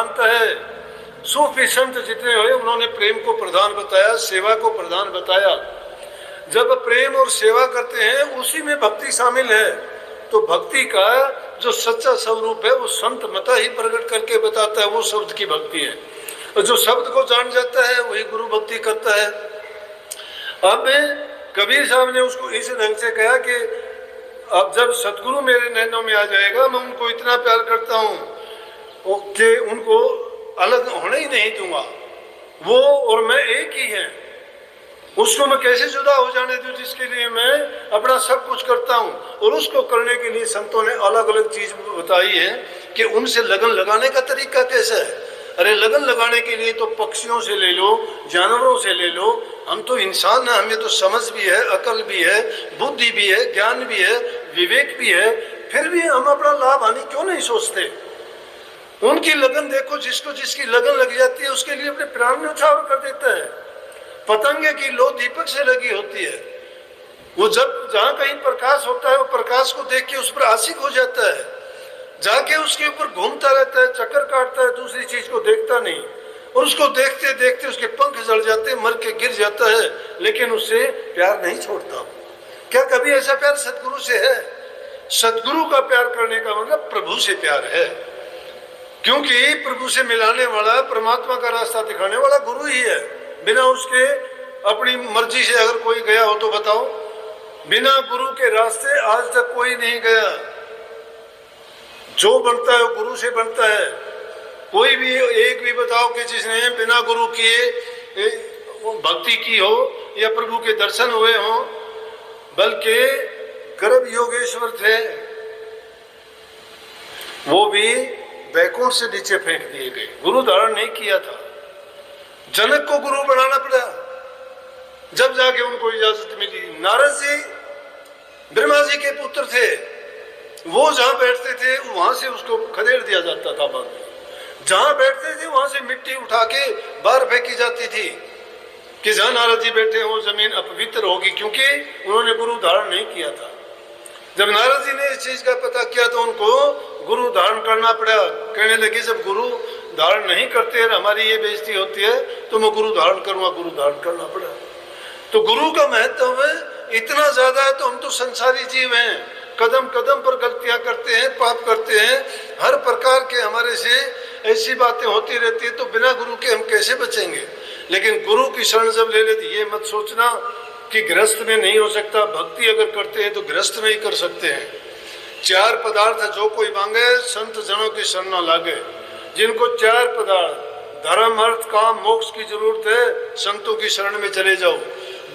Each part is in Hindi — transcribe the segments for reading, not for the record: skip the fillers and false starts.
प्रधानता है। सूफी संत जितने हुए उन्होंने प्रेम को प्रधान बताया, सेवा को प्रधान बताया। जब प्रेम और सेवा करते हैं उसी में भक्ति शामिल है। तो भक्ति का जो सच्चा स्वरूप है वो संत मता ही प्रकट करके बताता है, वो शब्द की भक्ति है। और जो शब्द को जान जाता है वही गुरु भक्ति करता है। अब कबीर साहब ने उसको इस ढंग से कहा कि अब जब सतगुरु मेरे नैनों में आ जाएगा, मैं उनको इतना प्यार करता हूँ कि उनको अलग होने ही नहीं दूंगा। वो और मैं एक ही हैं, उसको मैं कैसे जुदा हो जाने दूं जिसके लिए मैं अपना सब कुछ करता हूं। और उसको करने के लिए संतों ने अलग अलग चीज बताई है कि उनसे लगन लगाने का तरीका कैसा है। अरे लगन लगाने के लिए तो पक्षियों से ले लो, जानवरों से ले लो, हम तो इंसान हैं, हमें तो समझ भी है, अकल भी है, बुद्धि भी है, ज्ञान भी है, विवेक भी है, फिर भी हम अपना लाभ हानि क्यों नहीं सोचते। उनकी लगन देखो, जिसको जिसकी लगन लग जाती है उसके लिए अपने प्राण न्यौछावर कर देता है। पतंगे की लो दीपक से लगी होती है, वो जब जहाँ कहीं प्रकाश होता है वो प्रकाश को देख के उस पर आशिक हो जाता है, जाके उसके ऊपर घूमता रहता है, चक्कर काटता है, दूसरी चीज को देखता नहीं। और उसको देखते देखते उसके पंख जल जाते, मर के गिर जाता है, लेकिन उससे प्यार नहीं छोड़ता। क्या कभी ऐसा प्यार सतगुरु से है? सतगुरु का प्यार करने का मतलब प्रभु से प्यार है, क्योंकि प्रभु से मिलाने वाला, परमात्मा का रास्ता दिखाने वाला गुरु ही है। बिना उसके अपनी मर्जी से अगर कोई गया हो तो बताओ, बिना गुरु के रास्ते आज तक कोई नहीं गया। जो बनता है वो गुरु से बनता है। कोई भी एक भी बताओ कि जिसने बिना गुरु किए भक्ति की हो या प्रभु के दर्शन हुए हो। बल्कि गर्भ योगेश्वर थे, वो भी बैकुंठ से नीचे फेंक दिए गए, गुरु धारण नहीं किया था। जनक को गुरु बनाना पड़ा, जब जाके उनको इजाजत मिली। नारद जी ब्रह्मा जी के पुत्र थे, वो जहां बैठते थे वहां से उसको खदेड़ दिया जाता था। बाद में जहां बैठते थे वहां से मिट्टी उठा के बाहर फेंकी जाती थी कि जहां नारद जी बैठे हो जमीन अपवित्र होगी, क्योंकि उन्होंने गुरु धारण नहीं किया था। जब नारद जी ने इस चीज का पता किया तो उनको गुरु धारण करना पड़ा। कहने लगे जब गुरु धारण नहीं करते और हमारी ये बेइज्जती होती है तो मैं गुरु धारण करूंगा। गुरु धारण करना पड़ा। तो गुरु का महत्व इतना ज्यादा है। तो हम तो संसारी जीव हैं, कदम कदम पर गलतियां करते हैं, पाप करते हैं, हर प्रकार के हमारे से ऐसी बातें होती रहती है। तो बिना गुरु के हम कैसे बचेंगे। लेकिन गुरु की शरण जब ले लेते, ये मत सोचना कि गृहस्थ में नहीं हो सकता। भक्ति अगर करते हैं तो गृहस्थ में ही कर सकते हैं। चार पदार्थ जो कोई मांगे संत जनों की शरण न लागे। जिनको चार पदार्थ धर्म अर्थ काम मोक्ष की जरूरत है, संतों की शरण में चले जाओ।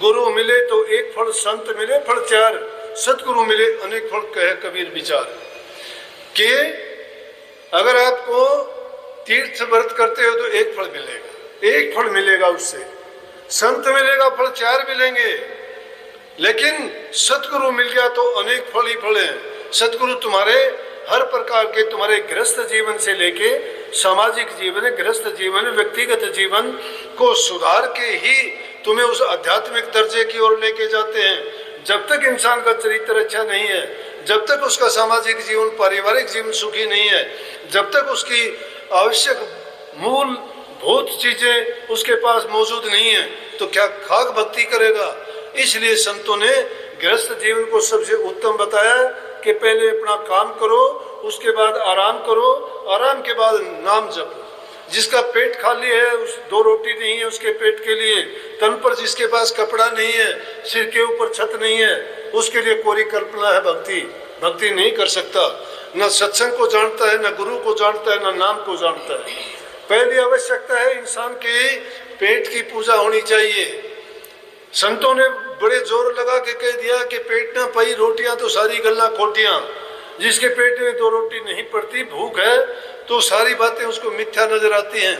गुरु मिले तो एक फल, संत मिले फल चार, सतगुरु मिले अनेक फल, कहे कबीर विचार। कि अगर आपको तीर्थ व्रत करते हो तो एक फल मिलेगा, एक फल मिलेगा उससे। संत मिलेगा फल चार मिलेंगे, लेकिन सतगुरु मिल गया तो अनेक फल ही फल हैं। सतगुरु तुम्हारे हर प्रकार के, तुम्हारे गृहस्थ जीवन से लेके सामाजिक जीवन, गृहस्थ जीवन, व्यक्तिगत जीवन को सुधार के ही तुम्हें उस आध्यात्मिक दर्जे की ओर लेके जाते हैं। जब तक इंसान का चरित्र अच्छा नहीं है, जब तक उसका सामाजिक जीवन, पारिवारिक जीवन सुखी नहीं है, जब तक उसकी आवश्यक मूल भूत चीजें उसके पास मौजूद नहीं है, तो क्या खाक भक्ति करेगा। इसलिए संतों ने गृहस्थ जीवन को सबसे उत्तम बताया कि पहले अपना काम करो, उसके बाद आराम करो, आराम के बाद नाम जपो। जिसका पेट खाली है, उस दो रोटी नहीं है उसके पेट के लिए, तन पर जिसके पास कपड़ा नहीं है, सिर के ऊपर छत नहीं है, उसके लिए कोरी कल्पना है भक्ति। भक्ति नहीं कर सकता, न सत्संग को जानता है, न गुरु को जानता है, न नाम को जानता है। पहली आवश्यकता है इंसान के पेट की पूजा होनी चाहिए। संतों ने बड़े जोर लगा के कह दिया कि पेट न पाई रोटियां तो सारी गल्ला खोटियां। जिसके पेट में दो रोटी नहीं पड़ती, भूख है, तो सारी बातें उसको मिथ्या नजर आती हैं।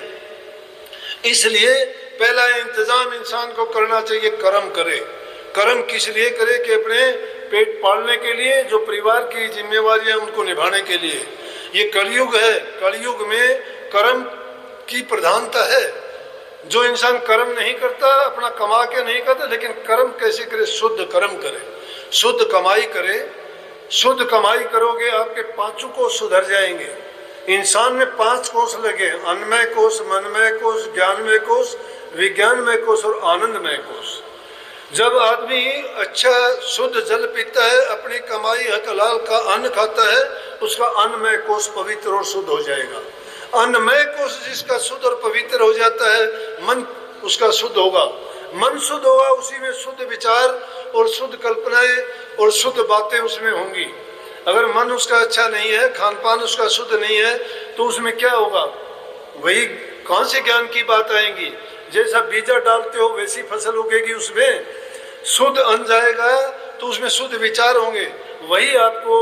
इसलिए पहला इंतजाम इंसान को करना चाहिए, कर्म करे। कर्म किस लिए करे कि अपने पेट पालने के लिए, जो परिवार की जिम्मेवारियां उनको निभाने के लिए। ये कलयुग है, कलयुग में कर्म की प्रधानता है। जो इंसान कर्म नहीं करता, अपना कमा के नहीं करता, लेकिन कर्म कैसे करे, शुद्ध कर्म करे, शुद्ध कमाई करे। शुद्ध कमाई करोगे आपके पांचों को सुधर जाएंगे। इंसान में 5 कोष लगे, अन्नमय कोष, मनमय कोष, ज्ञानमय कोष, विज्ञानमय कोष और आनंदमय कोष। जब आदमी अच्छा शुद्ध जल पीता है, अपनी कमाई हक हलाल का अन्न खाता है, उसका अन्नमय कोष पवित्र और शुद्ध हो जाएगा। अन्नमय कोष जिसका शुद्ध और पवित्र हो जाता है, मन उसका शुद्ध होगा। मन शुद्ध होगा, उसी में शुद्ध विचार और शुद्ध कल्पनाएं और शुद्ध बातें उसमें होंगी। अगर मन उसका अच्छा नहीं है, खान पान उसका शुद्ध नहीं है, तो उसमें क्या होगा? वही कौन से ज्ञान की बात आएंगी? जैसा बीजा डालते हो वैसी फसल उगेगी, उसमें शुद्ध अन्न जाएगा तो उसमें शुद्ध विचार होंगे। वही आपको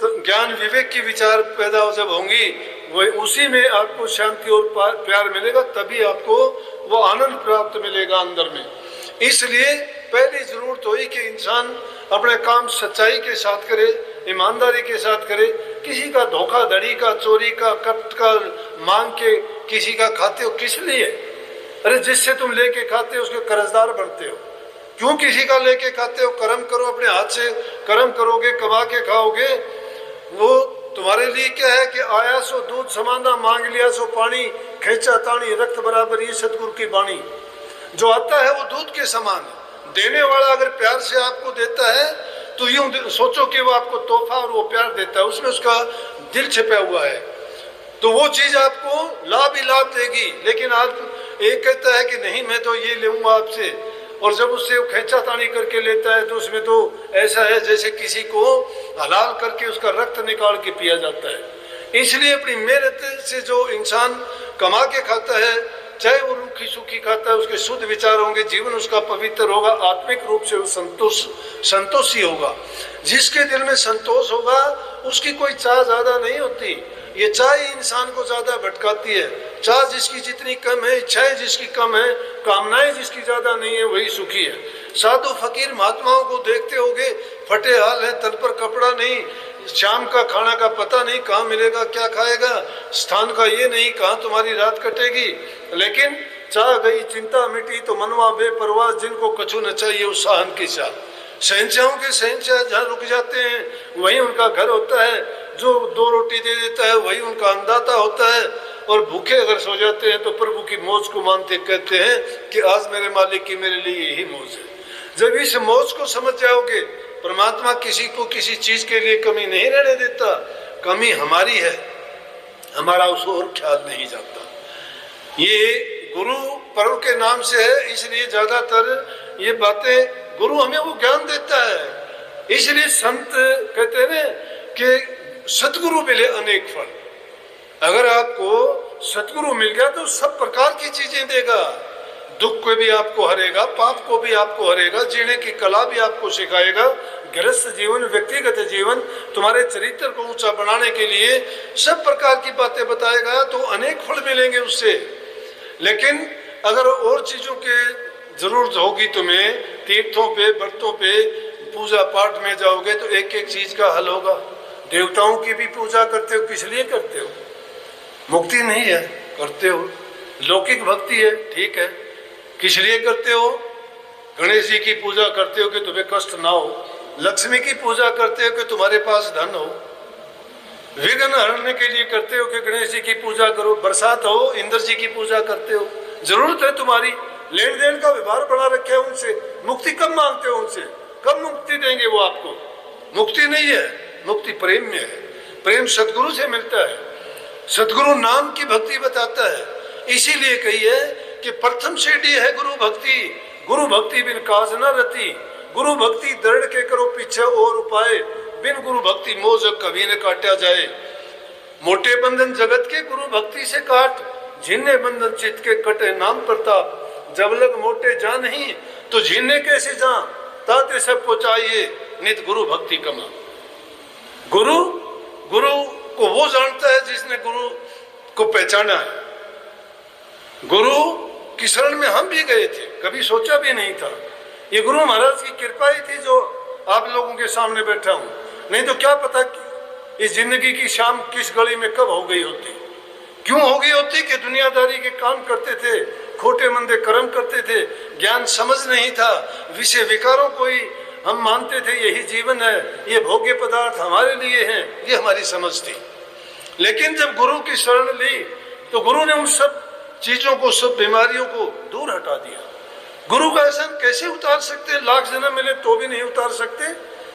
तो ज्ञान विवेक की विचार पैदा जब होंगी, वही उसी में आपको शांति और प्यार मिलेगा, तभी आपको वो आनंद प्राप्त मिलेगा अंदर में। इसलिए पहली जरूरत हुई कि इंसान अपने काम सच्चाई के साथ करे, ईमानदारी के साथ करे। किसी का धोखाधड़ी का, चोरी का, कट का मांग के किसी का खाते हो, किस लिए? अरे जिससे तुम लेके खाते हो उसके कर्जदार बनते हो। क्यों किसी का लेके खाते हो? कर्म करो, अपने हाथ से कर्म करोगे, कमा के खाओगे। वो तुम्हारे लिए क्या है कि आया सो दूध समाना, मांग लिया सो पानी, खेचा तानी रक्त बराबर, ये सतगुरु की वाणी। जो आता है वो दूध के समान है। देने वाला अगर प्यार से आपको देता है तो यूं सोचो कि वो आपको तोहफा और वो प्यार देता है, उसमें उसका दिल छिपा हुआ है, तो वो चीज आपको लाभ ही लाभ देगी। लेकिन आप एक कहता है कि नहीं मैं तो ये लूंगा आपसे, और जब उससे वो खेचा तानी करके लेता है तो उसमें तो ऐसा है जैसे किसी को हलाल करके उसका रक्त निकाल के पिया जाता है। इसलिए अपनी मेहनत से जो इंसान कमा के खाता है, चाहे वो रूखी सूखी खाता है, उसके शुद्ध विचार होंगे, जीवन उसका पवित्र होगा, आत्मिक रूप से वो संतोषी होगा। जिसके दिल में संतोष होगा उसकी कोई चाह ज्यादा नहीं होती। ये चाह ही इंसान को ज्यादा भटकाती है। चाह जिसकी जितनी कम है, इच्छाएं जिसकी कम है, कामनाएं जिसकी ज्यादा नहीं है, वही सुखी है। साधु फकीर महात्माओं को देखते होगे, फटे हाल है, तल पर कपड़ा नहीं, शाम का खाना का पता नहीं कहाँ मिलेगा, क्या खाएगा, स्थान का ये नहीं, कहाँ तुम्हारी रात कटेगी। लेकिन चाह गई चिंता मिटी तो मनवा बेपरवाह, जिनको कछु न चाहिए उस साहन की चाह। शहंशाहों के शहंशाह जहाँ रुक जाते हैं वही उनका घर होता है। जो 2 रोटी दे देता है वही उनका अन्नदाता होता है। और भूखे अगर सो जाते हैं तो प्रभु की मौज को मानते कहते हैं कि आज मेरे मालिक की मेरे लिए यही मौज है। जब इस मौज को समझ जाओगे, परमात्मा किसी को किसी चीज के लिए कमी नहीं रहने देता। कमी हमारी है, हमारा उसको और ख्याल नहीं जाता। ये गुरु पर्व के नाम से है, इसलिए ज्यादातर ये बातें गुरु हमें वो ज्ञान देता है। इसलिए संत कहते हैं कि सतगुरु मिले अनेक फल। अगर आपको सतगुरु मिल गया तो सब प्रकार की चीजें देगा। दुख को भी आपको हरेगा, पाप को भी आपको हरेगा, जीने की कला भी आपको सिखाएगा। गृहस्थ जीवन, व्यक्तिगत जीवन, तुम्हारे चरित्र को ऊंचा बनाने के लिए सब प्रकार की बातें बताएगा, तो अनेक फल मिलेंगे उससे। लेकिन अगर और चीजों के जरूरत होगी तुम्हें, तीर्थों पे, व्रतों पे, पूजा पाठ में जाओगे तो एक एक चीज का हल होगा। देवताओं की भी पूजा करते हो, किस लिए करते हो? मुक्ति नहीं है, करते हो। लौकिक भक्ति है, ठीक है, किस लिए करते हो? गणेश जी की पूजा करते हो कि तुम्हें कष्ट ना हो। लक्ष्मी की पूजा करते हो कि तुम्हारे पास धन हो। विघ्न हरने के लिए करते हो कि गणेश जी की पूजा करो। बरसात हो, इंद्र जी की पूजा करते हो। जरूरत है तुम्हारी, लेन देन का व्यवहार बना रखे है उनसे। मुक्ति कब मांगते हो उनसे? कब मुक्ति देंगे वो आपको? मुक्ति नहीं है, मुक्ति प्रेम में है। प्रेम सतगुरु से मिलता है। सतगुरु नाम की भक्ति बताता है। इसीलिए कही है कि प्रथम सीढ़ी है गुरु भक्ति। गुरु भक्ति बिन काज न रति। गुरु भक्ति दृढ़ के करो पीछे और उपाय। बिन गुरु भक्ति मोज कभी न काटा जाए। मोटे बंधन जगत के गुरु भक्ति से काट। जिन्ने बंधन चित्त के कटे नाम प्रताप। जब लग मोटे जा नहीं तो झीने कैसे जा। ताते सबको चाहिए नित गुरु भक्ति कमा। गुरु को वो जानता है जिसने गुरु को पहचाना है। गुरु की शरण में हम भी गए थे, कभी सोचा भी नहीं था। ये गुरु महाराज की कृपा ही थी जो आप लोगों के सामने बैठा हूं। नहीं तो क्या पता कि इस जिंदगी की शाम किस गली में कब हो गई होती। क्यों हो गई होती कि दुनियादारी के काम करते थे, खोटे मंदे कर्म करते थे, ज्ञान समझ नहीं था, विषय विकारों को ही हम मानते थे यही जीवन है, ये भोग्य पदार्थ हमारे लिए हैं, ये हमारी समझ थी। लेकिन जब गुरु की शरण ली तो गुरु ने उन सब चीजों को, सब बीमारियों को दूर हटा दिया। गुरु का एहसान कैसे उतार सकते हैं? लाख जन्म मिले तो भी नहीं उतार सकते।